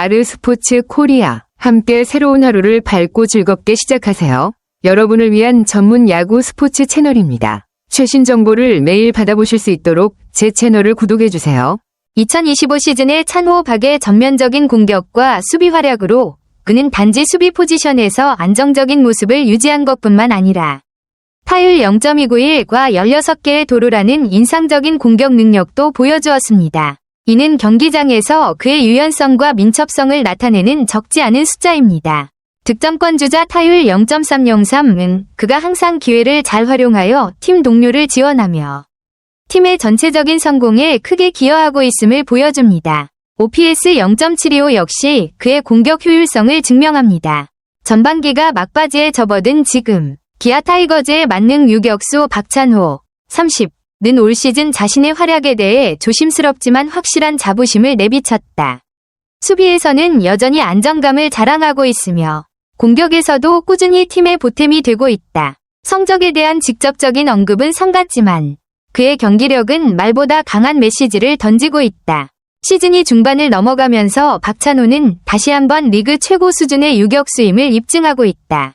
아르스포츠 코리아. 함께 새로운 하루를 밝고 즐겁게 시작하세요. 여러분을 위한 전문 야구 스포츠 채널입니다. 최신 정보를 매일 받아보실 수 있도록 제 채널을 구독해주세요. 2025 시즌의 찬호 박의 전면적인 공격과 수비 활약으로 그는 단지 수비 포지션에서 안정적인 모습을 유지한 것뿐만 아니라 타율 0.291과 16개의 도루라는 인상적인 공격 능력도 보여주었습니다. 이는 경기장에서 그의 유연성과 민첩성을 나타내는 적지 않은 숫자입니다. 득점권 주자 타율 0.303은 그가 항상 기회를 잘 활용하여 팀 동료를 지원하며 팀의 전체적인 성공에 크게 기여하고 있음을 보여줍니다. OPS 0.725 역시 그의 공격 효율성을 증명합니다. 전반기가 막바지에 접어든 지금 기아 타이거즈의 만능 유격수 박찬호 30는 올 시즌 자신의 활약에 대해 조심스럽지만 확실한 자부심을 내비쳤다. 수비에서는 여전히 안정감을 자랑하고 있으며 공격에서도 꾸준히 팀의 보탬이 되고 있다. 성적에 대한 직접적인 언급은 삼갔지만 그의 경기력은 말보다 강한 메시지를 던지고 있다. 시즌이 중반을 넘어가면서 박찬호는 다시 한번 리그 최고 수준의 유격수임을 입증하고 있다.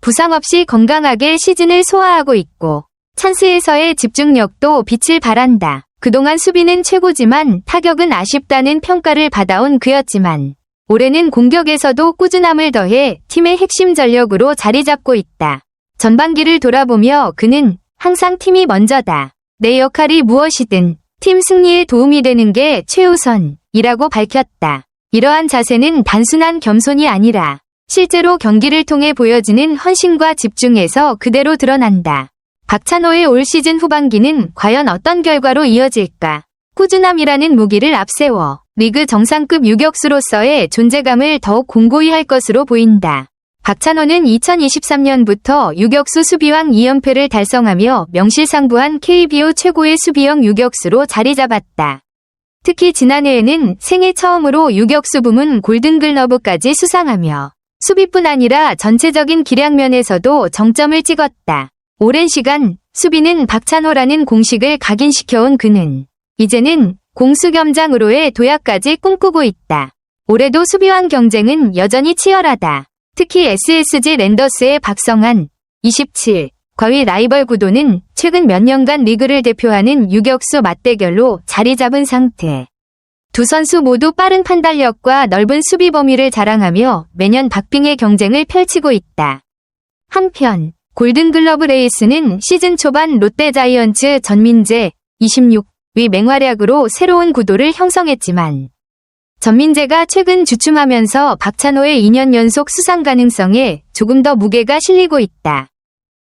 부상 없이 건강하게 시즌을 소화하고 있고 찬스에서의 집중력도 빛을 발한다. 그동안 수비는 최고지만 타격은 아쉽다는 평가를 받아온 그였지만 올해는 공격에서도 꾸준함을 더해 팀의 핵심 전력으로 자리 잡고 있다. 전반기를 돌아보며 그는 항상 팀이 먼저다. 내 역할이 무엇이든 팀 승리에 도움이 되는 게 최우선이라고 밝혔다. 이러한 자세는 단순한 겸손이 아니라 실제로 경기를 통해 보여지는 헌신과 집중에서 그대로 드러난다. 박찬호의 올 시즌 후반기는 과연 어떤 결과로 이어질까? 꾸준함이라는 무기를 앞세워 리그 정상급 유격수로서의 존재감을 더욱 공고히 할 것으로 보인다. 박찬호는 2023년부터 유격수 수비왕 2연패를 달성하며 명실상부한 KBO 최고의 수비형 유격수로 자리 잡았다. 특히 지난해에는 생애 처음으로 유격수 부문 골든글러브까지 수상하며 수비뿐 아니라 전체적인 기량면에서도 정점을 찍었다. 오랜 시간 수비는 박찬호라는 공식을 각인시켜온 그는 이제는 공수겸장으로의 도약까지 꿈꾸고 있다. 올해도 수비왕 경쟁은 여전히 치열하다. 특히 SSG 랜더스의 박성환 27 과위 라이벌 구도는 최근 몇 년간 리그를 대표하는 유격수 맞대결로 자리 잡은 상태. 두 선수 모두 빠른 판단력과 넓은 수비 범위를 자랑하며 매년 박빙의 경쟁을 펼치고 있다. 한편 골든글러브 레이스는 시즌 초반 롯데자이언츠 전민재 26위 맹활약으로 새로운 구도를 형성했지만 전민재가 최근 주춤하면서 박찬호의 2년 연속 수상 가능성에 조금 더 무게가 실리고 있다.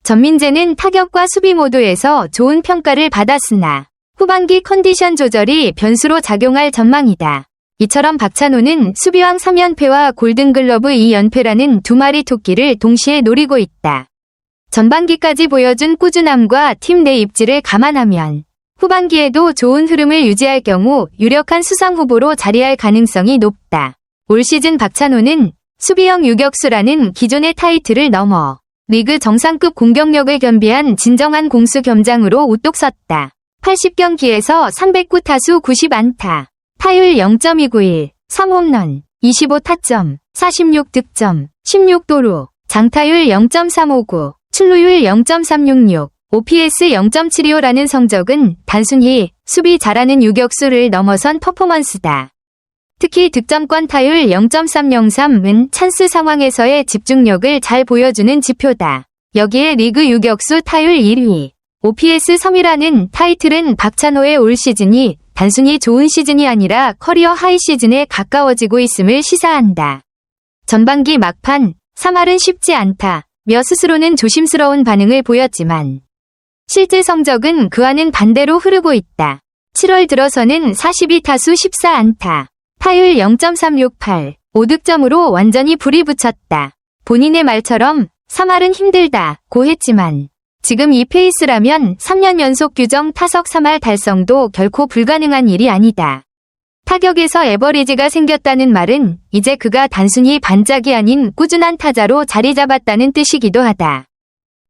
전민재는 타격과 수비 모두에서 좋은 평가를 받았으나 후반기 컨디션 조절이 변수로 작용할 전망이다. 이처럼 박찬호는 수비왕 3연패와 골든글러브 2연패라는 두 마리 토끼를 동시에 노리고 있다. 전반기까지 보여준 꾸준함과 팀 내 입지를 감안하면 후반기에도 좋은 흐름을 유지할 경우 유력한 수상 후보로 자리할 가능성이 높다. 올 시즌 박찬호는 수비형 유격수라는 기존의 타이틀을 넘어 리그 정상급 공격력을 겸비한 진정한 공수 겸장으로 우뚝 섰다. 80경기에서 309타수 90안타, 타율 0.291, 3홈런, 25타점, 46득점, 16도루, 장타율 0.359, 출루율 0.366, OPS 0.725라는 성적은 단순히 수비 잘하는 유격수를 넘어선 퍼포먼스다. 특히 득점권 타율 0.303은 찬스 상황에서의 집중력을 잘 보여주는 지표다. 여기에 리그 유격수 타율 1위, OPS 3위라는 타이틀은 박찬호의 올 시즌이 단순히 좋은 시즌이 아니라 커리어 하이 시즌에 가까워지고 있음을 시사한다. 전반기 막판 3할은 쉽지 않다며 스스로는 조심스러운 반응을 보였지만 실제 성적은 그와는 반대로 흐르고 있다. 7월 들어서는 42타수 14안타, 타율 0.368, 5득점으로 완전히 불이 붙였다. 본인의 말처럼 3할은 힘들다고 했지만 지금 이 페이스라면 3년 연속 규정 타석 3할 달성도 결코 불가능한 일이 아니다. 타격에서 에버리지가 생겼다는 말은 이제 그가 단순히 반짝이 아닌 꾸준한 타자로 자리 잡았다는 뜻이기도 하다.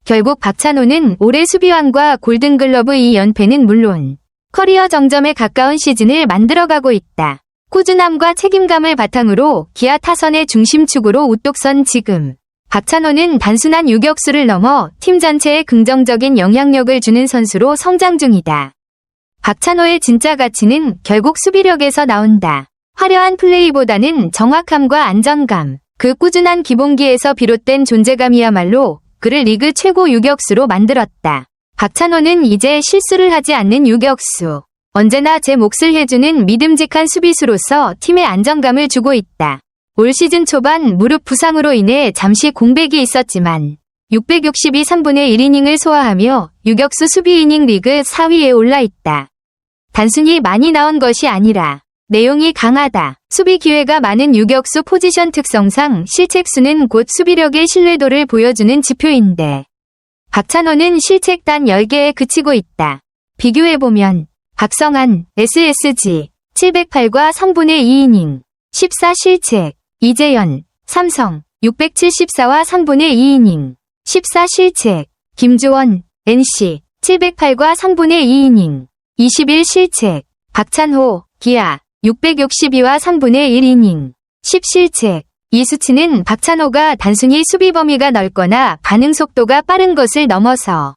결국 박찬호는 올해 수비왕과 골든글러브 2연패는 물론 커리어 정점에 가까운 시즌을 만들어가고 있다. 꾸준함과 책임감을 바탕으로 기아 타선의 중심축으로 우뚝 선 지금. 박찬호는 단순한 유격수를 넘어 팀 전체에 긍정적인 영향력을 주는 선수로 성장 중이다. 박찬호의 진짜 가치는 결국 수비력에서 나온다. 화려한 플레이보다는 정확함과 안정감, 그 꾸준한 기본기에서 비롯된 존재감이야말로 그를 리그 최고 유격수로 만들었다. 박찬호는 이제 실수를 하지 않는 유격수, 언제나 제 몫을 해주는 믿음직한 수비수로서 팀에 안정감을 주고 있다. 올 시즌 초반 무릎 부상으로 인해 잠시 공백이 있었지만 662 3분의 1이닝을 소화하며 유격수 수비 이닝 리그 4위에 올라 있다. 단순히 많이 나온 것이 아니라 내용이 강하다. 수비 기회가 많은 유격수 포지션 특성상 실책수는 곧 수비력의 신뢰도를 보여주는 지표인데 박찬호는 실책 단 10개에 그치고 있다. 비교해보면 박성한, SSG, 708과 3분의 2이닝, 14실책, 이재현, 삼성, 674와 3분의 2이닝, 14실책, 김주원, NC, 708과 3분의 2이닝, 21실책, 박찬호, 기아, 662와 3분의 1이닝, 10실책. 이 수치는 박찬호가 단순히 수비 범위가 넓거나 반응 속도가 빠른 것을 넘어서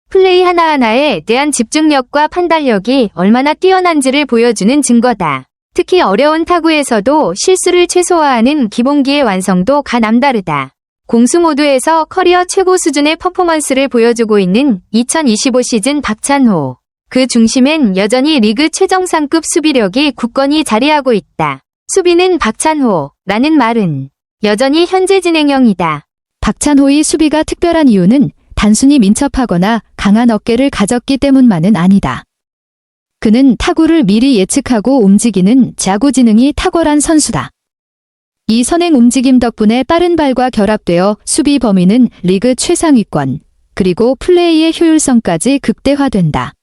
플레이 하나하나에 대한 집중력과 판단력이 얼마나 뛰어난지를 보여주는 증거다. 특히 어려운 타구에서도 실수를 최소화하는 기본기의 완성도가 남다르다. 공수 모두에서 커리어 최고 수준의 퍼포먼스를 보여주고 있는 2025 시즌 박찬호. 그 중심엔 여전히 리그 최정상급 수비력이 굳건히 자리하고 있다. 수비는 박찬호라는 말은 여전히 현재 진행형이다. 박찬호의 수비가 특별한 이유는 단순히 민첩하거나 강한 어깨를 가졌기 때문만은 아니다. 그는 타구를 미리 예측하고 움직이는 자구 지능이 탁월한 선수다. 이 선행 움직임 덕분에 빠른 발과 결합되어 수비 범위는 리그 최상위권, 그리고 플레이의 효율성까지 극대화된다.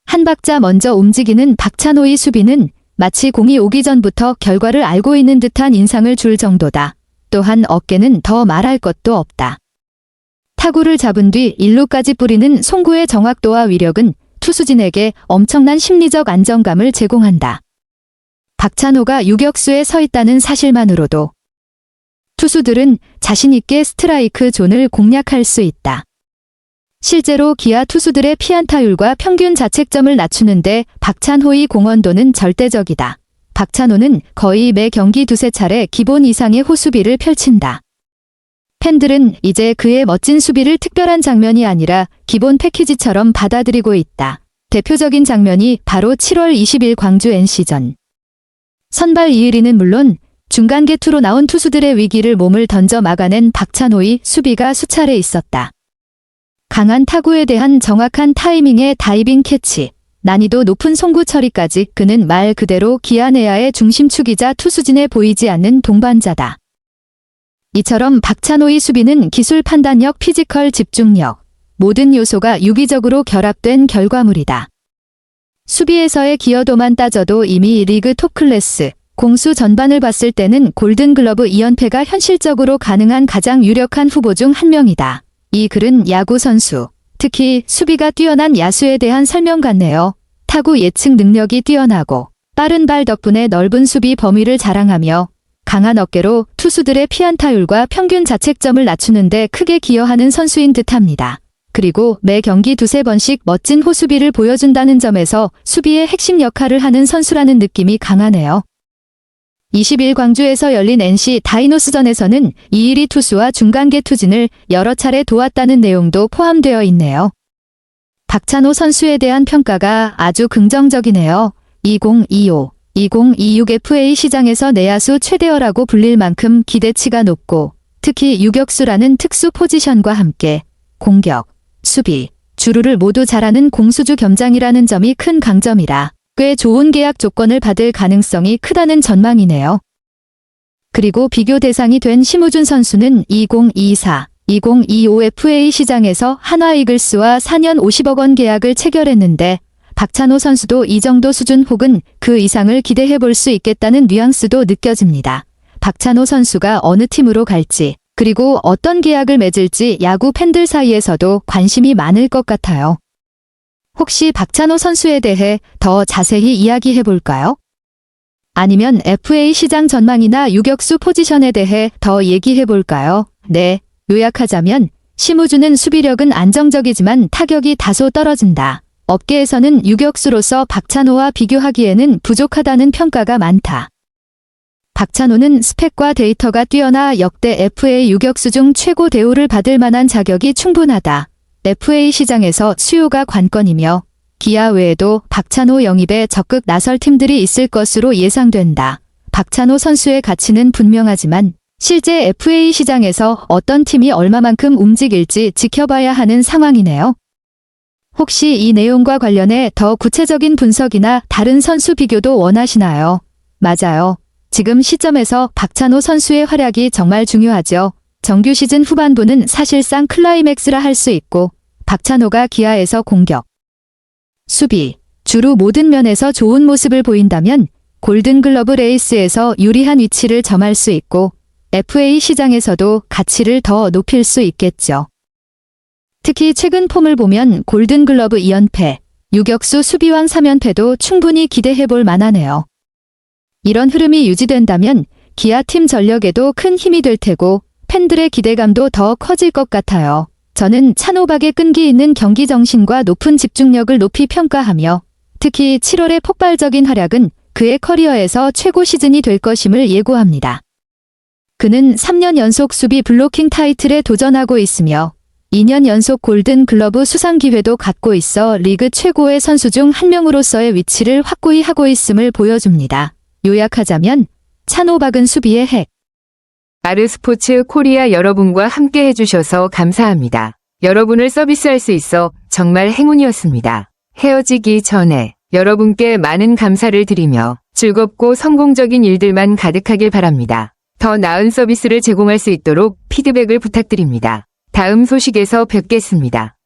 한 박자 먼저 움직이는 박찬호의 수비는 마치 공이 오기 전부터 결과를 알고 있는 듯한 인상을 줄 정도다. 또한 어깨는 더 말할 것도 없다. 타구를 잡은 뒤 1루까지 뿌리는 송구의 정확도와 위력은 투수진에게 엄청난 심리적 안정감을 제공한다. 박찬호가 유격수에 서 있다는 사실만으로도 투수들은 자신있게 스트라이크 존을 공략할 수 있다. 실제로 기아 투수들의 피안타율과 평균 자책점을 낮추는데 박찬호의 공헌도는 절대적이다. 박찬호는 거의 매 경기 두세 차례 기본 이상의 호수비를 펼친다. 팬들은 이제 그의 멋진 수비를 특별한 장면이 아니라 기본 패키지처럼 받아들이고 있다. 대표적인 장면이 바로 7월 20일 광주 NC전. 선발 이의리는 물론 중간 개투로 나온 투수들의 위기를 몸을 던져 막아낸 박찬호의 수비가 수차례 있었다. 강한 타구에 대한 정확한 타이밍의 다이빙 캐치, 난이도 높은 송구 처리까지 그는 말 그대로 기아 내야의 중심축이자 투수진에 보이지 않는 동반자다. 이처럼 박찬호의 수비는 기술 판단력, 피지컬 집중력, 모든 요소가 유기적으로 결합된 결과물이다. 수비에서의 기여도만 따져도 이미 리그 톱 클래스, 공수 전반을 봤을 때는 골든글러브 2연패가 현실적으로 가능한 가장 유력한 후보 중 한 명이다. 이 글은 야구 선수, 특히 수비가 뛰어난 야수에 대한 설명 같네요. 타구 예측 능력이 뛰어나고 빠른 발 덕분에 넓은 수비 범위를 자랑하며 강한 어깨로 투수들의 피안타율과 평균 자책점을 낮추는 데 크게 기여하는 선수인 듯합니다. 그리고 매 경기 두세 번씩 멋진 호수비를 보여준다는 점에서 수비의 핵심 역할을 하는 선수라는 느낌이 강하네요. 20일 광주에서 열린 NC 다이노스전에서는 이일이 투수와 중간계 투진을 여러 차례 도왔다는 내용도 포함되어 있네요. 박찬호 선수에 대한 평가가 아주 긍정적이네요. 2025, 2026 FA 시장에서 내야수 최대어라고 불릴 만큼 기대치가 높고 특히 유격수라는 특수 포지션과 함께 공격, 수비, 주루를 모두 잘하는 공수주 겸장이라는 점이 큰 강점이라 꽤 좋은 계약 조건을 받을 가능성이 크다는 전망이네요. 그리고 비교 대상이 된 심우준 선수는 2024, 2025 FA 시장에서 한화 이글스와 4년 50억 원 계약을 체결했는데 박찬호 선수도 이 정도 수준 혹은 그 이상을 기대해 볼 수 있겠다는 뉘앙스도 느껴집니다. 박찬호 선수가 어느 팀으로 갈지 그리고 어떤 계약을 맺을지 야구 팬들 사이에서도 관심이 많을 것 같아요. 혹시 박찬호 선수에 대해 더 자세히 이야기해 볼까요? 아니면 FA 시장 전망이나 유격수 포지션에 대해 더 얘기해 볼까요? 네, 요약하자면 심우준은 수비력은 안정적이지만 타격이 다소 떨어진다. 업계에서는 유격수로서 박찬호와 비교하기에는 부족하다는 평가가 많다. 박찬호는 스펙과 데이터가 뛰어나 역대 FA 유격수 중 최고 대우를 받을 만한 자격이 충분하다. FA 시장에서 수요가 관건이며 기아 외에도 박찬호 영입에 적극 나설 팀들이 있을 것으로 예상된다. 박찬호 선수의 가치는 분명하지만 실제 FA 시장에서 어떤 팀이 얼마만큼 움직일지 지켜봐야 하는 상황이네요. 혹시 이 내용과 관련해 더 구체적인 분석이나 다른 선수 비교도 원하시나요? 맞아요. 지금 시점에서 박찬호 선수의 활약이 정말 중요하죠. 정규 시즌 후반부는 사실상 클라이맥스라 할 수 있고 박찬호가 기아에서 공격, 수비, 주로 모든 면에서 좋은 모습을 보인다면 골든글러브 레이스에서 유리한 위치를 점할 수 있고 FA 시장에서도 가치를 더 높일 수 있겠죠. 특히 최근 폼을 보면 골든글러브 2연패, 유격수 수비왕 3연패도 충분히 기대해볼 만하네요. 이런 흐름이 유지된다면 기아 팀 전력에도 큰 힘이 될 테고 팬들의 기대감도 더 커질 것 같아요. 저는 찬호박의 끈기 있는 경기 정신과 높은 집중력을 높이 평가하며 특히 7월의 폭발적인 활약은 그의 커리어에서 최고 시즌이 될 것임을 예고합니다. 그는 3년 연속 수비 블로킹 타이틀에 도전하고 있으며 2년 연속 골든 글러브 수상 기회도 갖고 있어 리그 최고의 선수 중 한 명으로서의 위치를 확고히 하고 있음을 보여줍니다. 요약하자면 찬호박은 수비의 핵. 아르스포츠 코리아 여러분과 함께 해주셔서 감사합니다. 여러분을 서비스할 수 있어 정말 행운이었습니다. 헤어지기 전에 여러분께 많은 감사를 드리며 즐겁고 성공적인 일들만 가득하길 바랍니다. 더 나은 서비스를 제공할 수 있도록 피드백을 부탁드립니다. 다음 소식에서 뵙겠습니다.